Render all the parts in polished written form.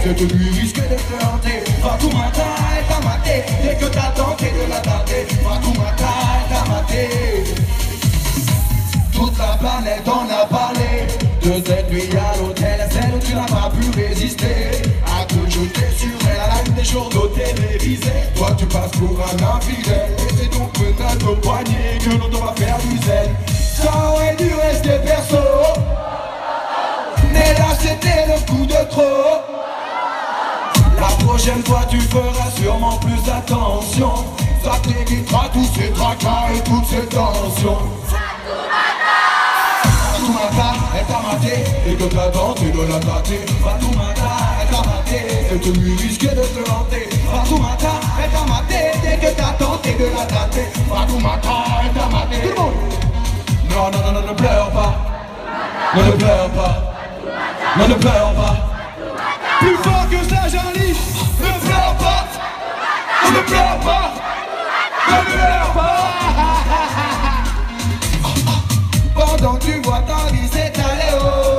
Cette nuit risque de te hanter. Fatoumata, elle t'a maté. Dès que t'as tenté de la dater, Fatoumata, elle t'a maté. Toute la planète en a parlé de cette nuit à l'hôtel, celle où tu n'as pas pu résister. À te jeter sur elle à la une des journaux télévisés. Toi tu passes pour un infidèle, et c'est donc peut-être au poignet que l'on doit faire du zèle. Ça aurait dû rester perso, mais là c'était le coup de trop. La prochaine fois tu feras sûrement plus attention. Ça t'évitera tous ces tracas et toutes ces tensions. Fatoumata, elle t'a maté, et que t'as tenté de la tâter. Fatoumata, elle t'a maté, cette nuit risque de te hanter. Fatoumata, elle t'a maté, dès que t'as tenté de la tâter. Fatoumata, elle t'a maté. Tout le monde. Non, non, non, non, ne pleure pas. Non, ne pleure pas. Non, ne pleure pas. Plus fort que ça, Jean-Lis. Ne pleure pas. Ne pleure pas. Ne pleure pas. Pendant que tu vois ta vie s'étaler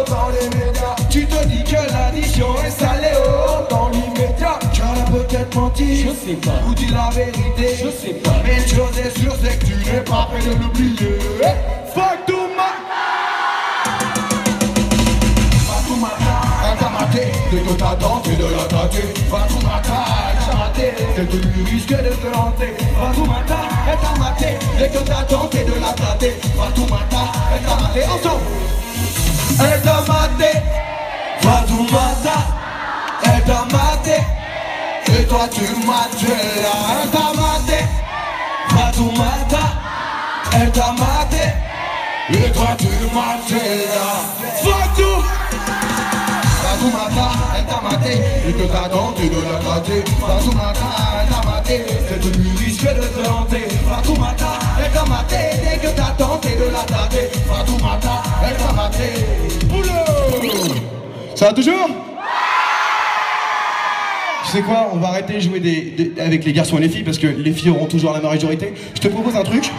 dans les médias, tu te dis que l'addition est salée dans l'immédiat. Tu as peut-être menti, Je sais pas. ou dit la vérité, Je sais pas. mais une chose est sûre, c'est que tu n'es pas prêt de l'oublier. Fatoumata, elle t'a maté, dès que t'as tenté de la tâter. Fatoumata, elle t'a maté, cette nuit risque de te hanter. Fatoumata, elle t'a maté, dès que t'as tenté de la tâter. Fatoumata, elle t'a maté, ensemble. Elle t'a maté, Fatoumata, elle t'a maté, et toi tu m'as tué là. Elle t'a maté, Fatoumata, elle t'a maté, et toi tu m'as tué là. Fatoumata, elle t'a maté, et que t'as tenté de la tâter. Fatoumata, elle t'a maté, cette nuit risque de te hanter. Fatoumata, elle t'a maté, dès que t'as tenté de la tâter. Fatoumata, elle t'a maté. Boulot. Ça va toujours? Tu sais quoi, on va arrêter de jouer avec les garçons et les filles parce que les filles auront toujours la majorité. Je te propose un truc.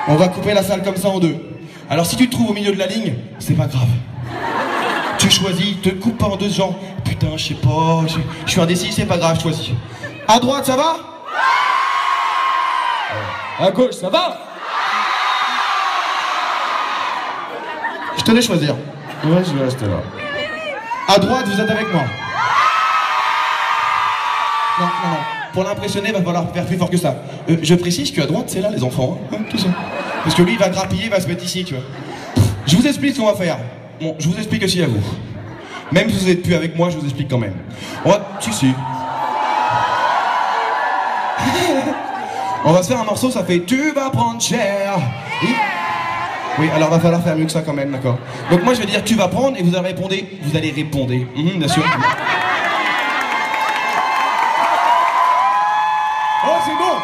On va couper la salle comme ça en deux. Alors si tu te trouves au milieu de la ligne, c'est pas grave. Tu choisis, te coupe pas en deux genre putain je sais pas, je suis indécis, c'est pas grave, je choisis. À droite ça va? À gauche, ça va? Je te laisse choisir. Ouais, je vais rester là. À droite vous êtes avec moi. Non, non, non. Pour l'impressionner, va falloir faire plus fort que ça. Je précise qu'à droite c'est là les enfants, hein, tout ça. Parce que lui il va grappiller, il va se mettre ici, tu vois. Je vous explique ce qu'on va faire. Bon, je vous explique aussi à vous. Même si vous n'êtes plus avec moi, je vous explique quand même. On va... Si. On va se faire un morceau, ça fait « Tu vas prendre cher ». Oui, alors va falloir faire mieux que ça quand même, d'accord. Donc moi je vais dire « Tu vas prendre » et vous allez répondre. Vous allez répondre. Bien sûr. Oh, c'est bon.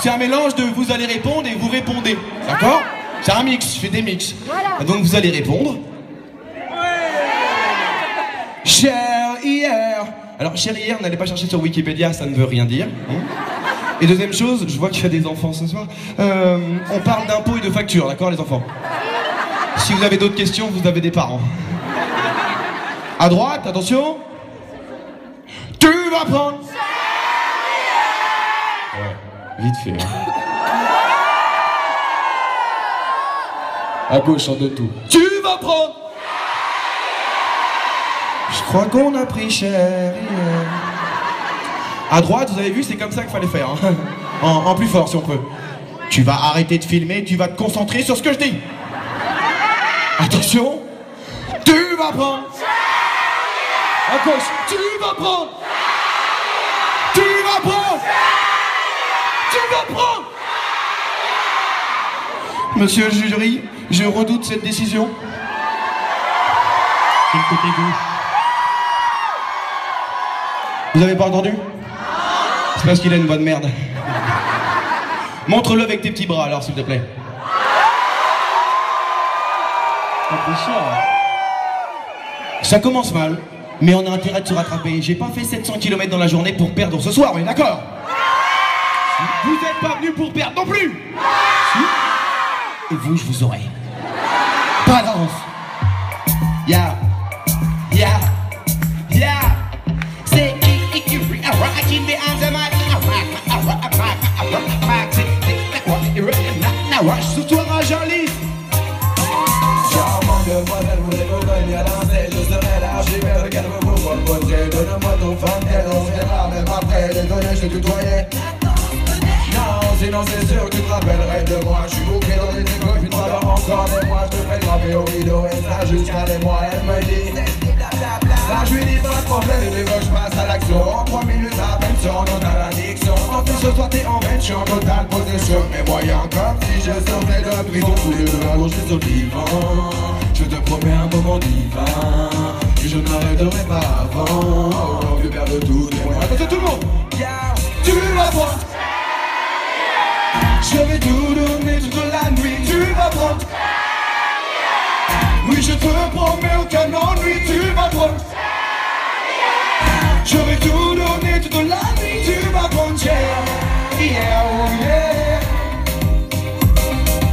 C'est un mélange de vous allez répondre et vous répondez. D'accord? C'est un mix, je fais des mix. Voilà. Donc vous allez répondre. Cher hier. Alors cher hier, n'allez pas chercher sur Wikipédia, ça ne veut rien dire. Et deuxième chose, je vois qu'il y a des enfants ce soir. On parle d'impôts et de factures, d'accord les enfants? Si vous avez d'autres questions, vous avez des parents. À droite, attention. Tu vas prendre. Ouais, vite fait. Hein. À gauche, en deux tours. Tu vas prendre. Je crois qu'on a pris cher hier. À droite, vous avez vu, c'est comme ça qu'il fallait faire. Hein. En plus fort, si on peut. Tu vas arrêter de filmer, tu vas te concentrer sur ce que je dis. Attention. Tu vas prendre. À gauche. Tu vas prendre. Tu vas prendre. Tu vas prendre. Monsieur le jury, je redoute cette décision. C'est le côté gauche. Vous avez pas entendu? C'est parce qu'il a une bonne merde. Montre-le avec tes petits bras alors, s'il te plaît. Ça commence mal, mais on a intérêt de se rattraper. J'ai pas fait 700 km dans la journée pour perdre ce soir, on est d'accord? Vous êtes pas venus pour perdre non plus. Et vous, je vous aurai. Balance. Ya. Ya. Ya. wesh, ce soir à Jali. Charmante demoiselle, voulez-vous venir danser? Je serai là, j'y vais, regarde-vous pour le poser. Donne-moi ton fan, on se verra même après. Désolé, je te tutoyais. Non, sinon c'est sûr que tu te rappellerais de moi. Je suis bouqué dans les écoles, puis toi alors encore des mois. Je te fais graver au rideau et ça jusqu'à des mois. Elle me dit, là je lui dis pas de problème, et que je passe à l'action. En 3 minutes à peine sur en addiction. En plus ce soir t'es en veine, je suis en totale possession. Mes moyens comme si je sortais de prison. Tous les deux allongés sur le divan. Je te promets un moment divin que je n'arrêterai pas avant. Oh, vieux père de tous les moyens. Attention tout le monde, tu vas voir. Je vais tout donner toute la nuit, tu vas prendre. Oui, je te promets aucun ennui, tu vas prendre. Je vais tout donner toute la nuit, tu vas prendre. Yeah, oh yeah.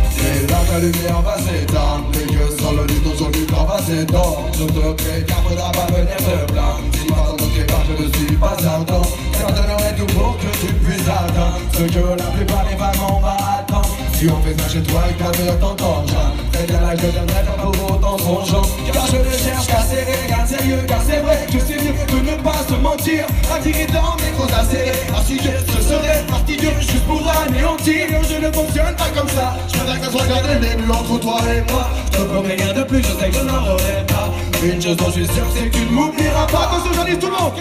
C'est là que la lumière va s'éteindre, et que sur le lit, ton sur le corps va s'étendre. Je te préviens, faudra pas venir te plaindre. Si par ton tes pas, je ne suis pas certain. Ça donnerait tout pour que tu puisses atteindre ce que la plupart des femmes on va attendre. Si on fait ça chez toi et que ta mère t'entend, très bien là je viendrai faire pour autant son genre. Car je ne cherche qu'à serrer, regarde sérieux, car c'est vrai que c'est mieux de ne pas se mentir. Attirer dans mes gros acérés, ainsi que ce serait fastidieux juste pour anéantir. Je ne fonctionne pas comme ça, je préfère que ça soit gardé le début entre toi et moi. Je te promets rien de plus, je sais que je n'en aurai pas. Une chose dont je suis sûr, c'est que tu ne m'oublieras pas. Attention, j'en dis tout le monde,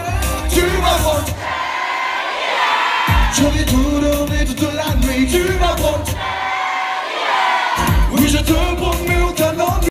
tu vas prendre. Je vais tout donner.